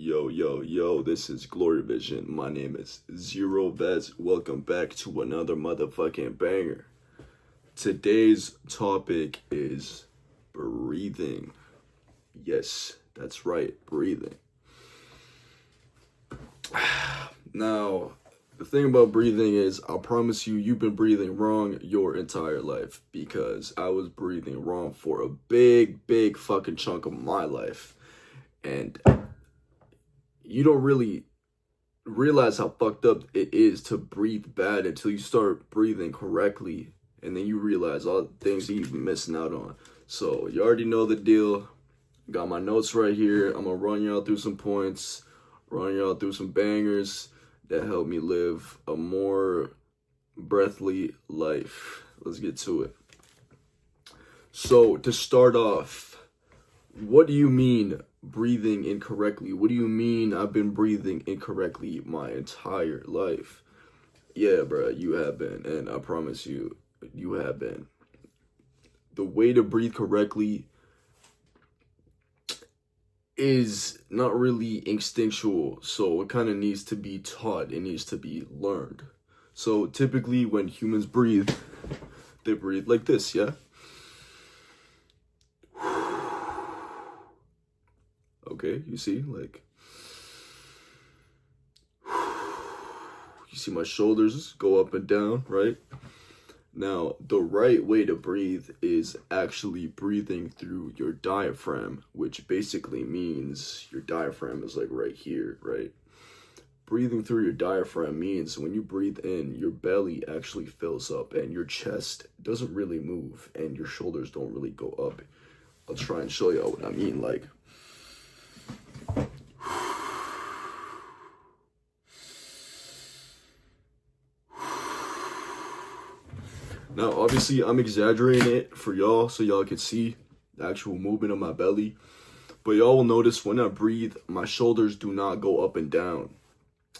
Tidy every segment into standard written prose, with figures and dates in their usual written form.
Yo, this is Glory Vision. My name is Zero Vez. Welcome back to another motherfucking banger. Today's topic is breathing. Yes, that's right, breathing. Now, the thing about breathing is, I promise you, you've been breathing wrong your entire life because I was breathing wrong for a big fucking chunk of my life. And you don't really realize how fucked up it is to breathe bad until you start breathing correctly, and then you realize all the things that you've been missing out on. So you already know the deal. Got my notes right here. I'm gonna run y'all through some points, run y'all through some bangers that help me live a more breathly life. Let's get to it. So to start off, what do you mean breathing incorrectly? What do you mean I've been breathing incorrectly my entire life? Yeah, bro, you have been, and I promise you, you have been. The way to breathe correctly is not really instinctual, so it kind of needs to be taught. It needs to be learned. So typically when humans breathe, they breathe like this, yeah? Okay, you see, like, you see my shoulders go up and down, right? Now, the right way to breathe is actually breathing through your diaphragm, which basically means your diaphragm is like right here, right? Breathing through your diaphragm means when you breathe in, your belly actually fills up and your chest doesn't really move and your shoulders don't really go up. I'll try and show you what I mean, like, now, obviously, I'm exaggerating it for y'all so y'all can see the actual movement of my belly. But y'all will notice when I breathe, my shoulders do not go up and down.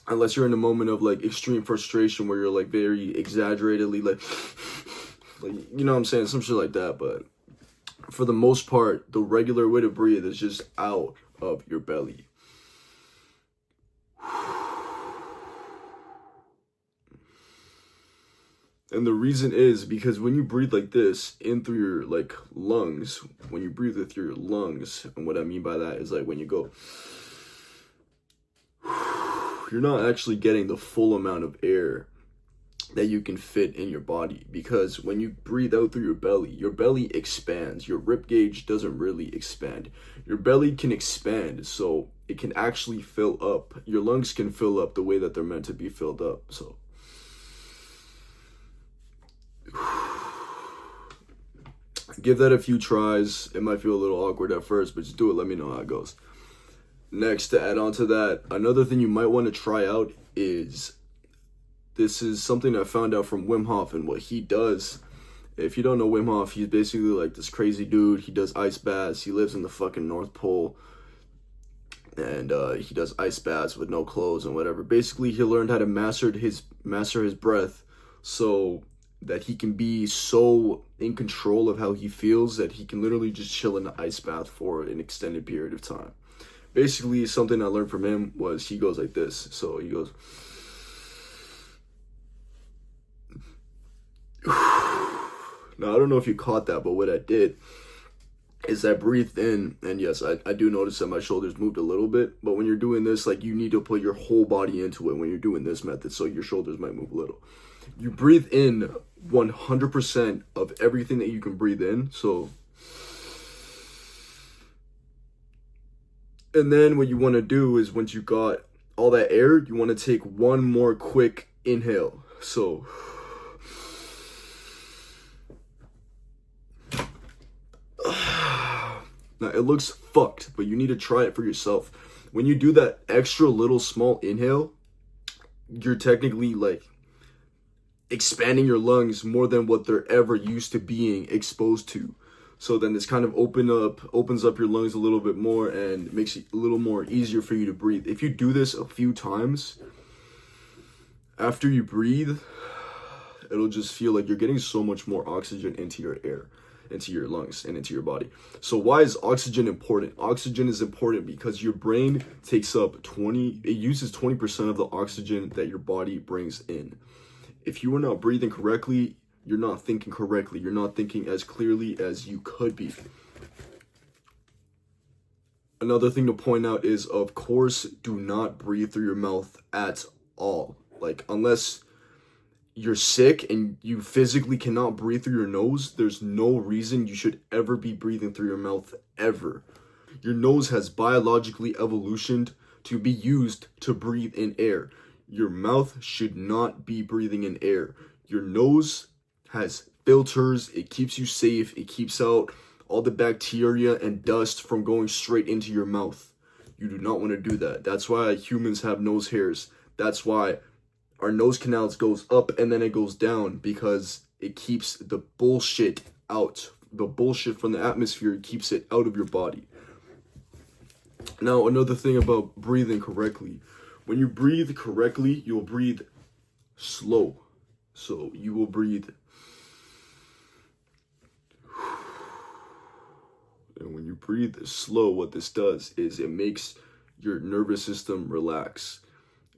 Unless you're in a moment of, like, extreme frustration where you're, like, very exaggeratedly, like you know what I'm saying? Some shit like that. But for the most part, the regular way to breathe is just out of your belly. And the reason is because when you breathe like this in through your like lungs, when you breathe with your lungs, and what I mean by that is like when you go, you're not actually getting the full amount of air that you can fit in your body, because when you breathe out through your belly expands. Your rib cage doesn't really expand. Your belly can expand, so it can actually fill up. Your lungs can fill up the way that they're meant to be filled up. So give that a few tries. It might feel a little awkward at first, but just do it. Let me know how it goes. Next, to add on to that, another thing you might want to try out is, this is something I found out from Wim Hof and what he does. If you don't know Wim Hof, he's basically like this crazy dude. He does ice baths. He lives in the fucking North Pole. And he does ice baths with no clothes and whatever. Basically, he learned how to master his breath so that he can be so in control of how he feels that he can literally just chill in the ice bath for an extended period of time. Basically, something I learned from him was he goes like this. So he goes, now, I don't know if you caught that, but what I did is I breathed in, and yes, I do notice that my shoulders moved a little bit, but when you're doing this, like, you need to put your whole body into it when you're doing this method, so your shoulders might move a little. You breathe in 100% of everything that you can breathe in, so, and then what you want to do is, once you got all that air, you want to take one more quick inhale. So now, it looks fucked, but you need to try it for yourself. When you do that extra little small inhale, you're technically like expanding your lungs more than what they're ever used to being exposed to. So then this kind of opens up your lungs a little bit more and makes it a little more easier for you to breathe. If you do this a few times, after you breathe, it'll just feel like you're getting so much more oxygen into your air. into your lungs and into your body. So why is oxygen important? Oxygen is important because your brain takes up it uses 20% of the oxygen that your body brings in. If you are not breathing correctly, you're not thinking correctly. You're not thinking as clearly as you could be. Another thing to point out is, of course, do not breathe through your mouth at all. Like, unless you're sick and you physically cannot breathe through your nose, there's no reason you should ever be breathing through your mouth, ever. Your nose has biologically evolutioned to be used to breathe in air. Your mouth should not be breathing in air. Your nose has filters, it keeps you safe, it keeps out all the bacteria and dust from going straight into your mouth. You do not want to do that. That's why humans have nose hairs. That's why our nose canals goes up and then it goes down, because it keeps the bullshit out. The bullshit from the atmosphere keeps it out of your body. Now, another thing about breathing correctly. When you breathe correctly, you'll breathe slow. So you will breathe. And when you breathe slow, what this does is it makes your nervous system relax.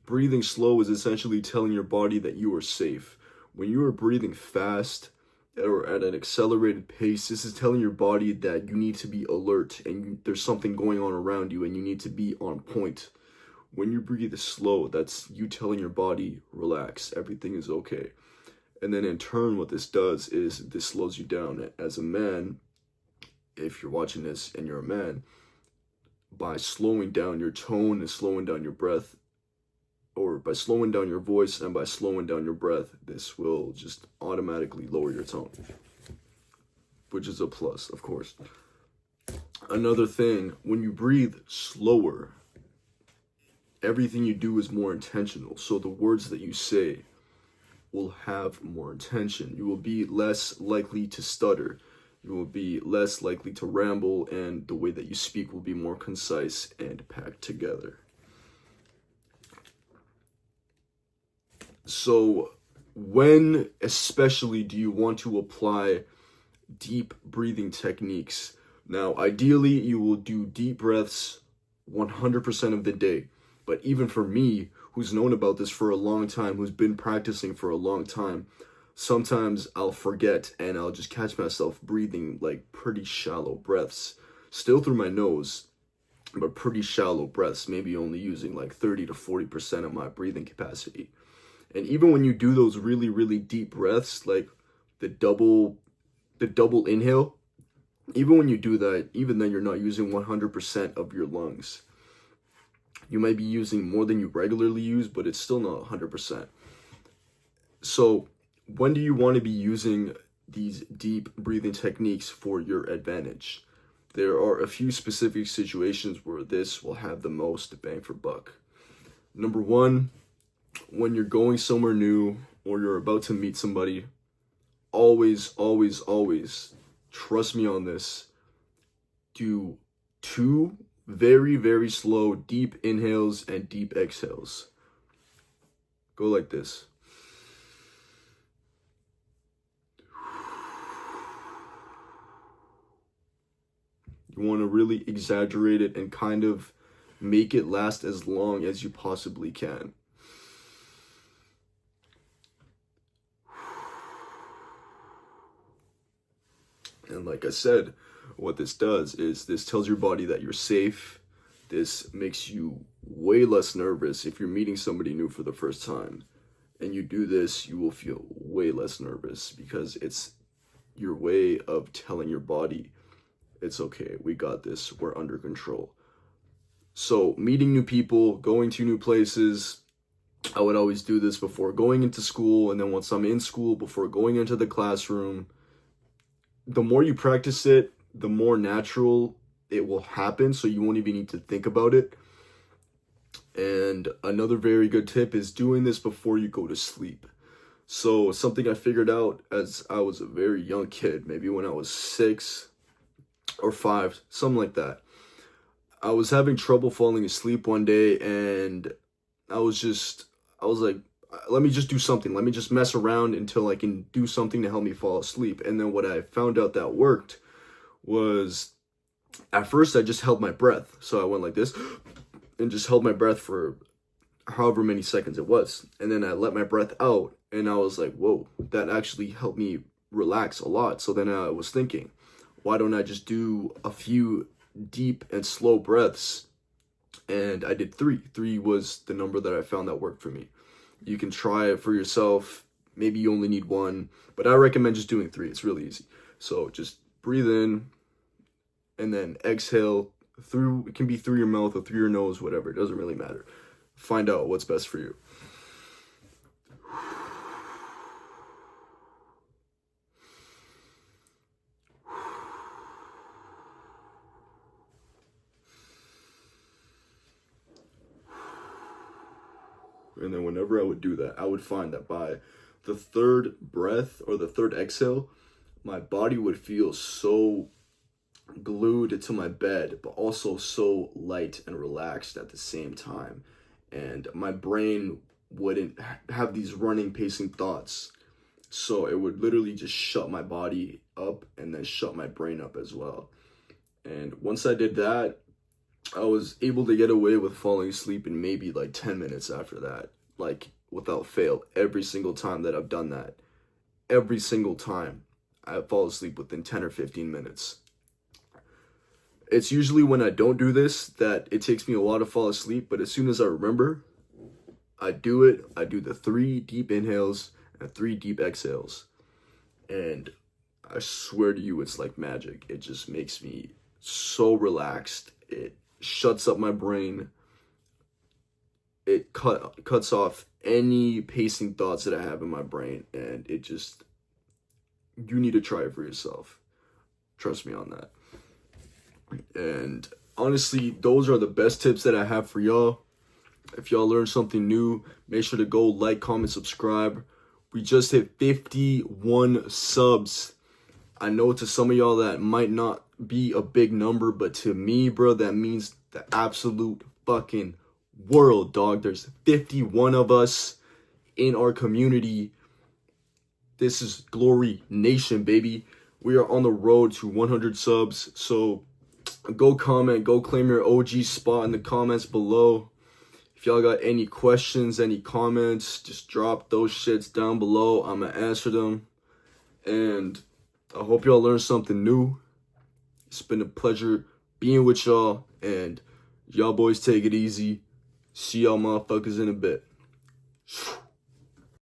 Breathing slow is essentially telling your body that you are safe. When you are breathing fast or at an accelerated pace, this is telling your body that you need to be alert and there's something going on around you and you need to be on point. When you breathe slow, that's you telling your body, relax, everything is okay. And then in turn, what this does is this slows you down. As a man, if you're watching this and you're a man, by slowing down your tone and slowing down your breath, or by slowing down your voice and by slowing down your breath, this will just automatically lower your tone, which is a plus, of course. Another thing, when you breathe slower, everything you do is more intentional. So the words that you say will have more intention. You will be less likely to stutter. You will be less likely to ramble, and the way that you speak will be more concise and packed together. So when especially do you want to apply deep breathing techniques? Now, ideally, you will do deep breaths 100% of the day. But even for me, who's known about this for a long time, who's been practicing for a long time, sometimes I'll forget and I'll just catch myself breathing like pretty shallow breaths, still through my nose, but pretty shallow breaths, maybe only using like 30 to 40% of my breathing capacity. And even when you do those really, really deep breaths, like the double inhale, even when you do that, even then you're not using 100% of your lungs. You might be using more than you regularly use, but it's still not 100%. So when do you want to be using these deep breathing techniques for your advantage? There are a few specific situations where this will have the most bang for buck. Number one, when you're going somewhere new or you're about to meet somebody, always, always, always, trust me on this, do 2 very, very slow deep inhales and deep exhales. Go like this. You want to really exaggerate it and kind of make it last as long as you possibly can. And like I said, what this does is this tells your body that you're safe. This makes you way less nervous if you're meeting somebody new for the first time. And you do this, you will feel way less nervous because it's your way of telling your body, it's okay, we got this, we're under control. So meeting new people, going to new places, I would always do this before going into school, and then once I'm in school, before going into the classroom. The more you practice it, the more natural it will happen, so you won't even need to think about it. And another very good tip is doing this before you go to sleep. So something I figured out as I was a very young kid, maybe when I was 6 or 5, something like that. I was having trouble falling asleep one day, and I was like, let me just do something. Let me just mess around until I can do something to help me fall asleep. And then what I found out that worked was, at first I just held my breath. So I went like this and just held my breath for however many seconds it was. And then I let my breath out and I was like, whoa, that actually helped me relax a lot. So then I was thinking, why don't I just do a few deep and slow breaths? And I did 3. 3 was the number that I found that worked for me. You can try it for yourself. Maybe you only need 1, but I recommend just doing 3. It's really easy. So just breathe in and then exhale through, it can be through your mouth or through your nose, whatever. It doesn't really matter. Find out what's best for you. And then whenever I would do that, I would find that by the 3rd breath or the 3rd exhale, my body would feel so glued to my bed, but also so light and relaxed at the same time. And my brain wouldn't have these running, pacing thoughts. So it would literally just shut my body up and then shut my brain up as well. And once I did that, I was able to get away with falling asleep in maybe like 10 minutes after that, like without fail. Every single time that I've done that, every single time I fall asleep within 10 or 15 minutes. It's usually when I don't do this that it takes me a while to fall asleep, but as soon as I remember, I do it. I do the 3 deep inhales and 3 deep exhales. And I swear to you, it's like magic. It just makes me so relaxed. It shuts up my brain. It cuts off any pacing thoughts that I have in my brain. And it just, you need to try it for yourself. Trust me on that. And honestly, those are the best tips that I have for y'all. If y'all learned something new, make sure to go like, comment, subscribe. We just hit 51 subs. I know to some of y'all that might not be a big number, but to me, bro, that means the absolute fucking world, dog. There's 51 of us in our community. This is Glory Nation, baby. We are on the road to 100 subs. So go comment, go claim your OG spot in the comments below. If y'all got any questions, any comments, just drop those shits down below. I'm gonna answer them. And I hope y'all learned something new. It's been a pleasure being with y'all. And y'all boys take it easy. See y'all motherfuckers in a bit.